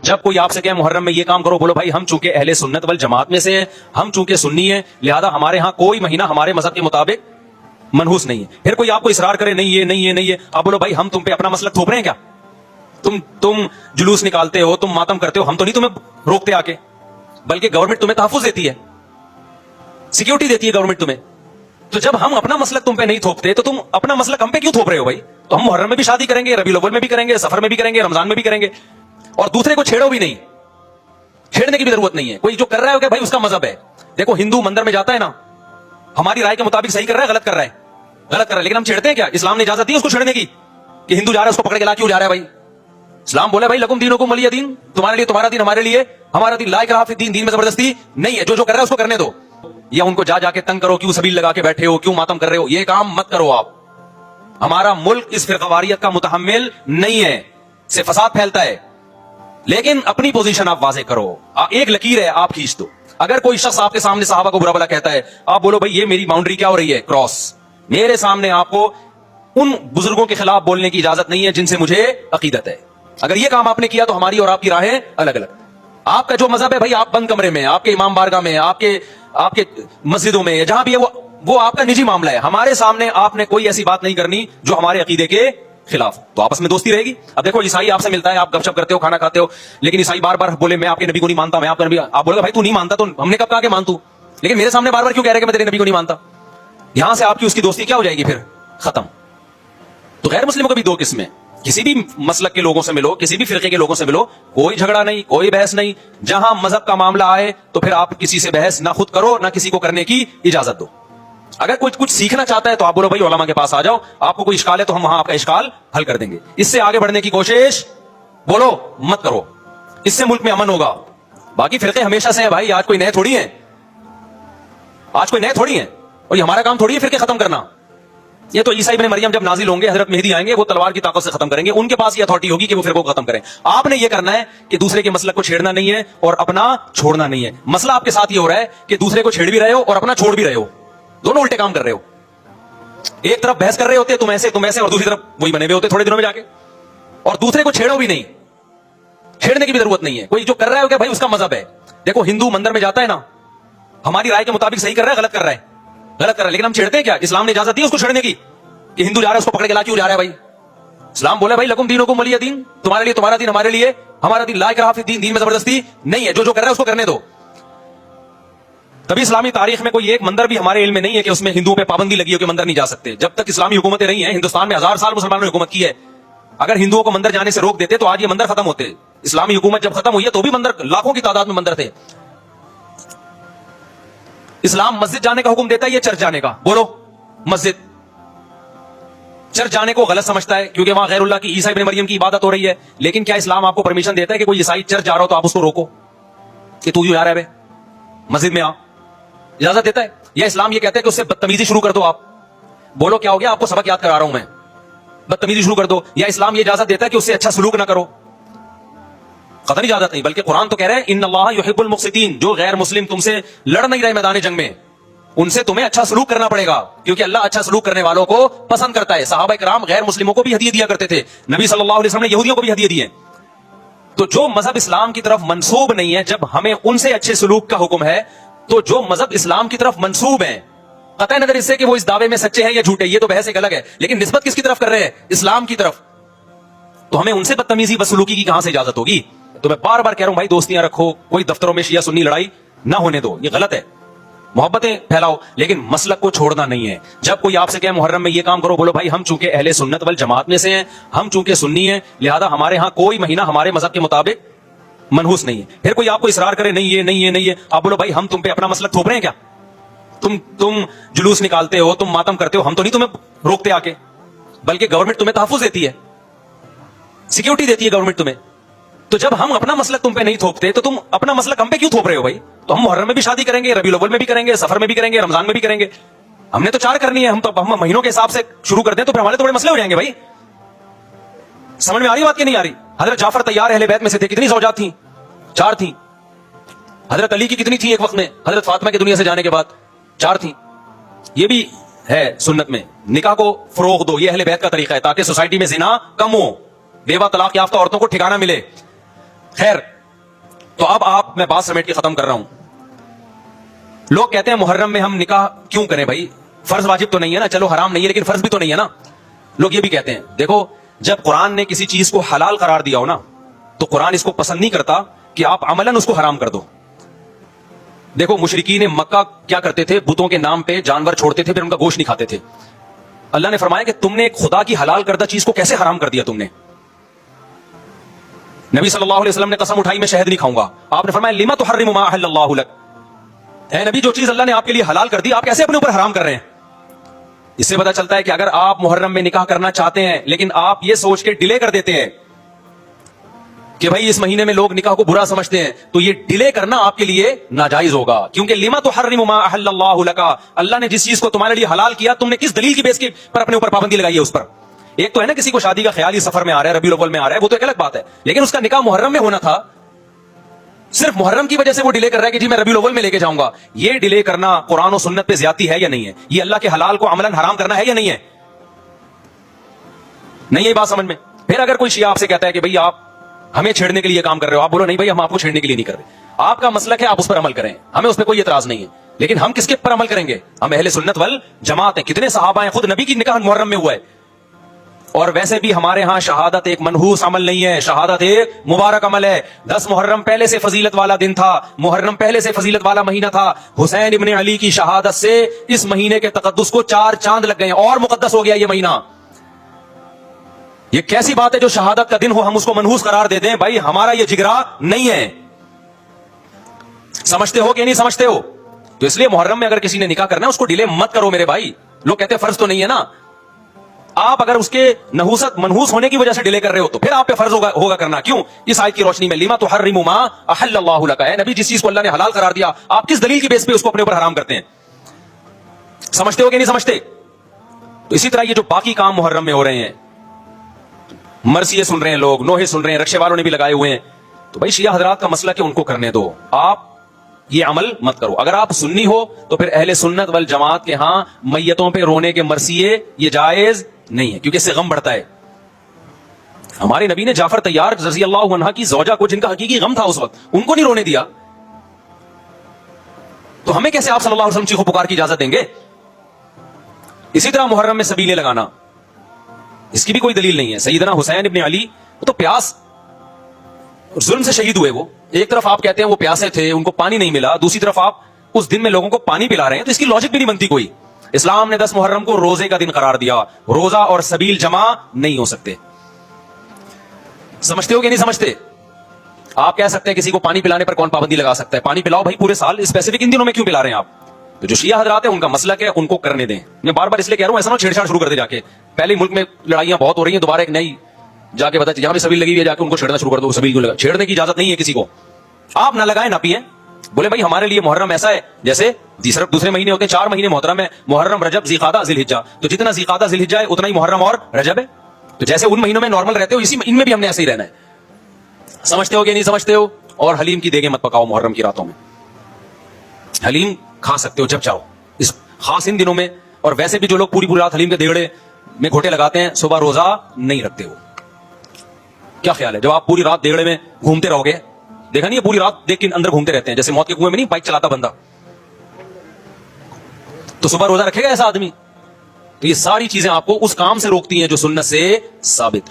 جب کوئی آپ سے کہے محرم میں یہ کام کرو، بولو بھائی ہم چونکہ اہل سنت والجماعت میں سے ہیں، ہم چونکہ سنی ہیں، لہذا ہمارے ہاں کوئی مہینہ ہمارے مذہب کے مطابق منحوس نہیں ہے۔ پھر کوئی آپ کو اصرار کرے نہیں یہ نہیں یہ نہیں ہے، آپ بولو بھائی ہم تم پہ اپنا مسلک تھوپ رہے ہیں کیا؟ تم جلوس نکالتے ہو، تم ماتم کرتے ہو، ہم تو نہیں تمہیں روکتے آ کے، بلکہ گورنمنٹ تمہیں تحفظ دیتی ہے، سیکیورٹی دیتی ہے گورنمنٹ تمہیں۔ تو جب ہم اپنا مسلک تم پہ نہیں تھوپتے تو تم اپنا مسلک ہم پہ کیوں تھوپ رہے ہو بھائی؟ تو ہم محرم میں بھی شادی کریں گے، ربیع الاول میں بھی کریں گے، سفر میں بھی کریں گے، رمضان میں بھی کریں گے، اور دوسرے کو چھیڑو بھی نہیں، چھیڑنے کی بھی ضرورت نہیں ہے۔ کوئی جو کر رہا ہے کہ بھائی اس کا مذہب ہے، دیکھو ہندو مندر میں جاتا ہے نا، ہماری رائے کے مطابق صحیح کر رہا ہے غلط کر رہا ہے، غلط کر رہا ہے، لیکن ہم چھیڑتے ہیں کیا؟ اسلام نے اجازت دی اس کو چھیڑنے کی کہ ہندو جا رہا ہے اس کو پکڑ کے لا کیوں جا رہا ہے بھائی؟ اسلام بولا بھائی لکم دینکم ولی دین، تمہارے لیے تمہارا دین، ہمارے لیے ہمارا دین، لا اکراہ فی الدین، دین میں زبردستی نہیں ہے، جو کر رہا ہے اس کو کرنے دو، یا ان کو جا کے تنگ کرو، کیوں سبیل لگا کے بیٹھے ہو، کیوں ماتم کر رہے ہو، یہ کام مت کرو آپ۔ ہمارا ملک اس فرقواریت کا متحمل نہیں ہے، سے فساد پھیلتا ہے، لیکن اپنی پوزیشن آپ واضح کرو، ایک لکیر ہے آپ کھینچ دو۔ اگر کوئی شخص آپ کے سامنے صحابہ کو برا بھلا کہتا ہے، آپ بولو بھائی یہ میری باؤنڈری کیا ہو رہی ہے، کراس، میرے سامنے آپ کو ان بزرگوں کے خلاف بولنے کی اجازت نہیں ہے جن سے مجھے عقیدت ہے۔ اگر یہ کام آپ نے کیا تو ہماری اور آپ کی راہیں الگ الگ۔ آپ کا جو مذہب ہے بھائی، آپ بند کمرے میں، آپ کے امام بارگاہ میں، آپ کے مسجدوں میں، جہاں بھی ہے وہ آپ کا نجی معاملہ ہے، ہمارے سامنے آپ نے کوئی ایسی بات نہیں کرنی جو ہمارے عقیدے کے خلاف، تو آپس میں دوستی رہے گی۔ اب دیکھو عیسائی آپ سے ملتا ہے، آپ گپ شپ کرتے ہو، کھانا کھاتے ہو، لیکن عیسائی بار بار بولے میں آپ کے نبی کو نہیں مانتا، میں آپ کا نبی، آپ بولے بھائی تو نہیں مانتا تو ہم نے کب کہا کہ مان تو، لیکن میرے سامنے بار بار کیوں کہہ رہے کہ میں تیرے نبی کو نہیں مانتا؟ یہاں سے آپ کی اس کی دوستی کیا ہو جائے گی پھر؟ ختم۔ تو غیر مسلموں کو بھی دو قسمیں، کسی بھی مسلک کے لوگوں سے ملو، کسی بھی فرقے کے لوگوں سے ملو، کوئی جھگڑا نہیں، کوئی بحث نہیں، جہاں مذہب کا معاملہ آئے تو پھر آپ کسی سے بحث نہ خود کرو نہ کسی کو کرنے کی اجازت دو۔ اگر کچھ سیکھنا چاہتا ہے تو آپ بولو بھائی علماء کے پاس آ جاؤ، آپ کو کوئی اشکال ہے تو ہم وہاں آپ کا اشکال حل کر دیں گے، اس سے آگے بڑھنے کی کوشش بولو مت کرو، اس سے ملک میں امن ہوگا۔ باقی فرقے ہمیشہ سے ہیں بھائی، آج کوئی نئے تھوڑی ہیں، آج کوئی نئے تھوڑی ہیں، اور یہ ہمارا کام تھوڑی ہے فرقے ختم کرنا۔ یہ تو عیسیٰ ابن مریم جب نازل ہوں گے، حضرت مہدی آئیں گے، وہ تلوار کی طاقت سے ختم کریں گے، ان کے پاس یہ اتھارٹی ہوگی کہ وہ فرقوں کو ختم کریں۔ آپ نے یہ کرنا ہے کہ دوسرے کے مسلک کو چھیڑنا نہیں ہے اور اپنا چھوڑنا نہیں ہے۔ مسئلہ آپ کے ساتھ یہ ہو رہا ہے کہ دوسرے کو چھیڑ بھی رہے ہو اور اپنا چھوڑ بھی رہے ہو، دونوں الٹے کام کر رہے ہو۔ ایک طرف بحث کر رہے ہوتے تم ایسے اور دوسری طرف وہی بنے ہوئے ہوتے تھوڑے دنوں میں جا کے، اور دوسرے کو چھیڑو بھی نہیں، چھیڑنے کی بھی ضرورت نہیں ہے۔ کوئی جو کر رہا ہے کہ بھائی اس کا مذہب ہے، دیکھو ہندو مندر میں جاتا ہے نا، ہماری رائے کے مطابق صحیح کر رہا ہے غلط کر رہا ہے، غلط کر رہا ہے، لیکن ہم چھیڑتے ہیں کیا؟ اسلام نے اجازت دی اس کو چھیڑنے کی کہ ہندو جا رہا ہے اس کو پکڑ کے لا کیوں جا رہا ہے بھائی؟ اسلام بولا بھائی لکم دینکم ولی دین، تمہارے لیے تمہارا دین، ہمارے لیے ہمارا دین، لا اکراہ فی الدین، دین میں زبردستی نہیں ہے، جو کر رہا ہے اس کو کرنے دو۔ کبھی اسلامی تاریخ میں کوئی ایک مندر بھی ہمارے علم میں نہیں ہے کہ اس میں ہندوؤں پہ پابندی لگی ہو کہ مندر نہیں جا سکتے۔ جب تک اسلامی حکومتیں رہی ہیں، ہندوستان میں 1000 سال مسلمانوں نے حکومت کی ہے، اگر ہندوؤں کو مندر جانے سے روک دیتے تو آج یہ مندر ختم ہوتے۔ اسلامی حکومت جب ختم ہوئی ہے تو بھی مندر، لاکھوں کی تعداد میں مندر تھے۔ اسلام مسجد جانے کا حکم دیتا ہے یا چرچ جانے کا؟ بولو مسجد۔ چرچ جانے کو غلط سمجھتا ہے کیونکہ وہاں غیر اللہ کی، عیسیٰ ابن مریم کی عبادت ہو رہی ہے، لیکن کیا اسلام آپ کو پرمیشن دیتا ہے کہ کوئی عیسائی چرچ جا رہا ہو تو آپ اس کو روکو کہ تو یوں جا رہا ہے بے مسجد میں آ؟ اجازت دیتا ہے؟ یا اسلام یہ کہتا ہے کہ اس سے بدتمیزی شروع کر دو؟ آپ بولو کیا ہو گیا، آپ کو سبق یاد کرا رہا ہوں میں، بدتمیزی شروع کر دو؟ یا اسلام یہ اجازت دیتا ہے کہ اس سے اچھا سلوک نہ کرو؟ قطعی اجازت نہیں، بلکہ قرآن تو کہہ رہے ہیں ان اللہ یحب المقسطین، جو غیر مسلم تم سے لڑ نہیں رہے میدان جنگ میں، ان سے تمہیں اچھا سلوک کرنا پڑے گا، کیونکہ اللہ اچھا سلوک کرنے والوں کو پسند کرتا ہے۔ صحابہ کرام غیر مسلموں کو بھی ہدیے دیا کرتے تھے، نبی صلی اللہ علیہ وسلم نے یہودیوں کو بھی ہدیے دیے۔ تو جو مذہب اسلام کی طرف منسوب نہیں ہے، جب ہمیں ان سے اچھے سلوک کا حکم ہے، تو جو مذہب اسلام کی طرف منسوب ہیں، قطع نظر اس سے کہ وہ اس دعوے میں سچے ہیں یا جھوٹے، یہ تو بحث ایک الگ ہے، لیکن نسبت کس کی طرف کر رہے ہیں؟ اسلام کی طرف، تو ہمیں ان سے بدتمیزی بدسلوکی کی کہاں سے اجازت ہوگی؟ تو میں بار بار کہہ رہا ہوں بھائی دوستیاں رکھو، کوئی دفتروں میں شیعہ سنی لڑائی نہ ہونے دو، یہ غلط ہے، محبتیں پھیلاؤ، لیکن مسلک کو چھوڑنا نہیں ہے۔ جب کوئی آپ سے کہے محرم میں یہ کام کرو، بولو بھائی ہم چونکہ اہل سنت والجماعت میں سے ہیں، ہم چونکہ سنی ہیں، لہذا ہمارے ہاں کوئی مہینہ ہمارے مذہب کے مطابق منحوس نہیں ہے۔ پھر کوئی آپ کو اصرار کرے نہیں یہ نہیں یہ نہیں ہے، آپ بولو بھائی ہم تم پہ اپنا مسلک تھوپ رہے ہیں کیا؟ تم جلوس نکالتے ہو، تم ماتم کرتے ہو، ہم تو نہیں تمہیں روکتے آ کے، بلکہ گورنمنٹ تمہیں تحفظ دیتی ہے، سیکیورٹی دیتی ہے گورنمنٹ تمہیں۔ تو جب ہم اپنا مسلک تم پہ نہیں تھوپتے تو تم اپنا مسلک ہم پہ کیوں تھوپ رہے ہو بھائی؟ تو ہم محرم میں بھی شادی کریں گے، ربیع الاول میں بھی کریں گے، سفر میں بھی کریں گے، رمضان میں بھی کریں گے، ہم نے تو 4 کرنی ہے، ہم مہینوں کے حساب سے شروع کر دیں تو پھر ہمارے تو بڑے مسئلے ہو جائیں گے بھائی۔ سمجھ میں آ رہی بات کہ نہیں آ رہی؟ حضرت جعفر طیار اہل بیت میں سے تھے، کتنی زوجات تھیں؟ 4 تھیں۔ حضرت علی کی کتنی تھیں ایک وقت میں؟ حضرت فاطمہ کی دنیا سے جانے کے بعد 4 تھیں۔ یہ بھی ہے سنت میں، نکاح کو فروغ دو، یہ اہل بیت کا طریقہ ہے تاکہ سوسائٹی میں زنا کم ہو، بیوہ طلاق یافتہ عورتوں کو ٹھکانہ ملے۔ خیر، تو اب آپ میں بات سمیٹ کے ختم کر رہا ہوں. لوگ کہتے ہیں محرم میں ہم نکاح کیوں کریں بھائی؟ فرض واجب تو نہیں ہے نا، چلو حرام نہیں ہے لیکن فرض بھی تو نہیں ہے نا. لوگ یہ بھی کہتے ہیں. دیکھو، جب قرآن نے کسی چیز کو حلال قرار دیا ہو نا، تو قرآن اس کو پسند نہیں کرتا کہ آپ عملاً اس کو حرام کر دو. دیکھو، مشرکین مکہ کیا کرتے تھے؟ بتوں کے نام پہ جانور چھوڑتے تھے، پھر ان کا گوشت نہیں کھاتے تھے. اللہ نے فرمایا کہ تم نے ایک خدا کی حلال کردہ چیز کو کیسے حرام کر دیا تم نے؟ نبی صلی اللہ علیہ وسلم نے قسم اٹھائی میں شہد نہیں کھاؤں گا. آپ نے فرمایا لما تحرم ما احل اللہ لک. اے نبی، جو چیز اللہ نے آپ کے لیے حلال کر دی آپ کیسے اپنے اوپر حرام کر رہے ہیں؟ اس سے پتا چلتا ہے کہ اگر آپ محرم میں نکاح کرنا چاہتے ہیں لیکن آپ یہ سوچ کے ڈیلے کر دیتے ہیں کہ بھائی اس مہینے میں لوگ نکاح کو برا سمجھتے ہیں، تو یہ ڈیلے کرنا آپ کے لیے ناجائز ہوگا. کیونکہ لما تحرم ما احل اللہ لک، اللہ نے جس چیز کو تمہارے لیے حلال کیا تم نے کس دلیل کی بیس پر اپنے اوپر پابندی لگائی ہے اس پر؟ ایک تو ہے نا کسی کو شادی کا خیال ہی سفر میں آ رہا ہے، ربیع الاول میں آ رہا ہے، وہ تو ایک الگ بات ہے، لیکن اس کا نکاح محرم میں ہونا تھا. صرف محرم کی وجہ سے وہ ڈیلے کر رہا ہے کہ جی میں ربیع الاول میں لے کے جاؤں گا. یہ ڈیلے کرنا قرآن و سنت پہ زیادتی ہے یا نہیں ہے؟ یہ اللہ کے حلال کو عملاً حرام کرنا ہے یا نہیں ہے؟ نہیں ہے بات سمجھ میں؟ پھر اگر کوئی شیعہ آپ سے کہتا ہے کہ بھئی آپ ہمیں چھیڑنے کے لیے کام کر رہے ہو، آپ بولو نہیں بھائی ہم آپ کو چھیڑنے کے لیے نہیں کر رہے، آپ کا مسلک ہے، آپ اس پر عمل کریں، ہمیں اس پہ کوئی اعتراض نہیں ہے. لیکن ہم کس کے پر عمل کریں گے؟ ہم اہل سنت والجماعت ہیں. کتنے صحابہ ہیں، خود نبی کی نکاح محرم میں ہوا ہے. اور ویسے بھی ہمارے ہاں شہادت ایک منحوس عمل نہیں ہے، شہادت ایک مبارک عمل ہے. 10 محرم پہلے سے فضیلت والا دن تھا، محرم پہلے سے فضیلت والا مہینہ تھا. حسین ابن علی کی شہادت سے اس مہینے کے تقدس کو 4 چاند لگ گئے ہیں اور مقدس ہو گیا یہ مہینہ. یہ کیسی بات ہے جو شہادت کا دن ہو ہم اس کو منحوس قرار دے دیں؟ بھائی ہمارا یہ جگرا نہیں ہے. سمجھتے ہو کہ نہیں سمجھتے ہو؟ تو اس لیے محرم میں اگر کسی نے نکاح کرنا ہے اس کو ڈیلے مت کرو میرے بھائی. لوگ کہتے ہیں فرض تو نہیں ہے نا. آپ اگر اس کے نحوست منحوس ہونے کی وجہ سے ڈیلے کر رہے ہو تو پھر آپ پہ فرض ہوگا کرنا. کیوں؟ اس آیت کی روشنی میں لما تحرم ما احل اللہ لک. ہے نبی، جس چیز کو اللہ نے حلال قرار دیا آپ کس دلیل کی بیس پہ اس کو اپنے اوپر حرام کرتے ہیں؟ سمجھتے ہو کہ نہیں سمجھتے؟ تو اسی طرح یہ جو باقی کام محرم میں ہو رہے ہیں، مرثیے سن رہے ہیں لوگ، نوحے سن رہے ہیں، رکشے والوں نے بھی لگائے ہوئے ہیں، تو بھائی شیعہ حضرات کا مسئلہ کہ ان کو کرنے دو، آپ یہ عمل مت کرو. اگر آپ سنی ہو تو پھر اہل سنت والجماعت کے ہاں میتوں پہ رونے کے مرثیے یہ جائز نہیں ہے، کیونکہ اس سے غم بڑھتا ہے. ہمارے نبی نے جعفر طیار رضی اللہ عنہ کی زوجہ کو، جن کا حقیقی غم تھا اس وقت، ان کو نہیں رونے دیا. تو ہمیں کیسے آپ صلی اللہ علیہ وسلم چیخو پکار کی اجازت دیں گے؟ اسی طرح محرم میں سبیلے لگانا، اس کی بھی کوئی دلیل نہیں ہے. سیدنا حسین ابن علی وہ تو پیاس ظلم سے شہید ہوئے. وہ ایک طرف آپ کہتے ہیں وہ پیاسے تھے، ان کو پانی نہیں ملا، دوسری طرف آپ اس دن میں لوگوں کو پانی پلا رہے ہیں، تو اس کی لاجک بھی نہیں بنتی کوئی. اسلام نے 10 محرم کو روزے کا دن قرار دیا، روزہ اور سبیل جمع نہیں ہو سکتے. سمجھتے ہو کہ نہیں سمجھتے؟ آپ کہہ سکتے ہیں کسی کو پانی پلانے پر کون پابندی لگا سکتا ہے؟ پانی پلاؤ بھائی پورے سال، اسپیسیفک ان دنوں میں کیوں پلا رہے ہیں آپ؟ تو جو شیعہ حضرات ہیں ان کا مسلک ہے، ان کو کرنے دیں. میں بار بار اس لیے کہہ رہا ہوں ایسا نہ چھیڑ چھاڑ شروع کر دے جا کے. پہلے ملک میں لڑائیاں بہت ہو رہی ہیں، دوبارہ ایک نئی جا کے بتا جہاں بھی سبیل لگی ہوئی ہے جا کے ان کو چھیڑنا شروع کر دو. سبیل کیوں لگا؟ چھیڑنے کی اجازت نہیں ہے کسی کو. آپ نہ لگائیں نہ پیئیں. بولے بھائی ہمارے لیے محرم ایسا ہے جیسے دوسرے مہینے ہوتے ہیں. 4 مہینے محترم ہے، محرم، رجب، ذی-القعدہ، ذی-الحجہ. تو جتنا ذی-القعدہ ذی-الحجہ ہے اتنا ہی محرم اور رجب ہے. تو جیسے ان مہینوں میں نارمل رہتے ہو ان میں بھی ہم نے ایسے ہی رہنا ہے. سمجھتے ہو کہ نہیں سمجھتے ہو؟ اور حلیم کی دیگیں مت پکاؤ محرم کی راتوں میں. حلیم کھا سکتے ہو جب چاہو اس خاص ان دنوں میں. اور ویسے بھی جو لوگ پوری رات حلیم کے دیگڑے میں گھوٹے لگاتے ہیں صبح روزہ نہیں رکھتے. ہو کیا خیال ہے جب آپ پوری رات دیگڑے میں گھومتے رہو گے؟ دیکھا نہیں ہے پوری رات دیکھ کے اندر گھومتے رہتے ہیں جیسے موت کے کنویں میں نہیں بائک چلاتا بندہ. تو صبح روزہ رکھے گا ایسا آدمی؟ تو یہ ساری چیزیں آپ کو اس کام سے روکتی ہیں جو سنت سے ثابت.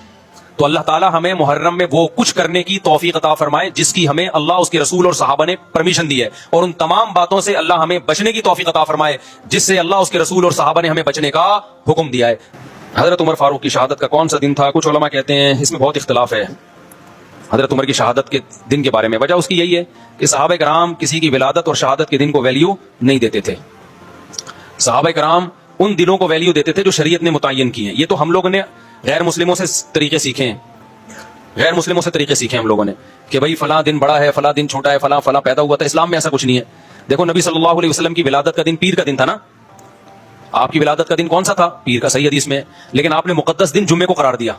تو اللہ تعالی ہمیں محرم میں وہ کچھ کرنے کی توفیق عطا فرمائے جس کی ہمیں اللہ، اس کے رسول اور صحابہ نے پرمیشن دی ہے، اور ان تمام باتوں سے اللہ ہمیں بچنے کی توفیق عطا فرمائے جس سے اللہ، اس کے رسول اور صحابہ نے ہمیں بچنے کا حکم دیا ہے. حضرت عمر فاروق کی شہادت کا کون سا دن تھا؟ کچھ علماء کہتے ہیں اس میں بہت اختلاف ہے حضرت عمر کی شہادت کے دن کے بارے میں. وجہ اس کی یہی ہے کہ صحابہ کرام کسی کی ولادت اور شہادت کے دن کو ویلیو نہیں دیتے تھے. صحابہ کرام ان دنوں کو ویلیو دیتے تھے جو شریعت نے متعین کی ہیں. یہ تو ہم لوگوں نے غیر مسلموں سے طریقے سیکھے ہیں، غیر مسلموں سے طریقے سیکھے ہم لوگوں نے کہ بھائی فلاں دن بڑا ہے، فلاں دن چھوٹا ہے، فلاں پیدا ہوا تھا. اسلام میں ایسا کچھ نہیں ہے. دیکھو نبی صلی اللہ علیہ وسلم کی ولادت کا دن پیر کا دن تھا نا. آپ کی ولادت کا دن کون سا تھا؟ پیر کا، صحیح حدیث میں. لیکن آپ نے مقدس دن جمعے کو قرار دیا.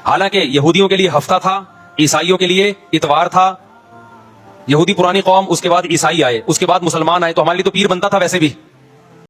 حالانکہ یہودیوں کے لیے ہفتہ تھا، عیسائیوں کے لیے اتوار تھا. یہودی پرانی قوم، اس کے بعد عیسائی آئے، اس کے بعد مسلمان آئے، تو ہمارے لیے تو پیر بنتا تھا ویسے بھی.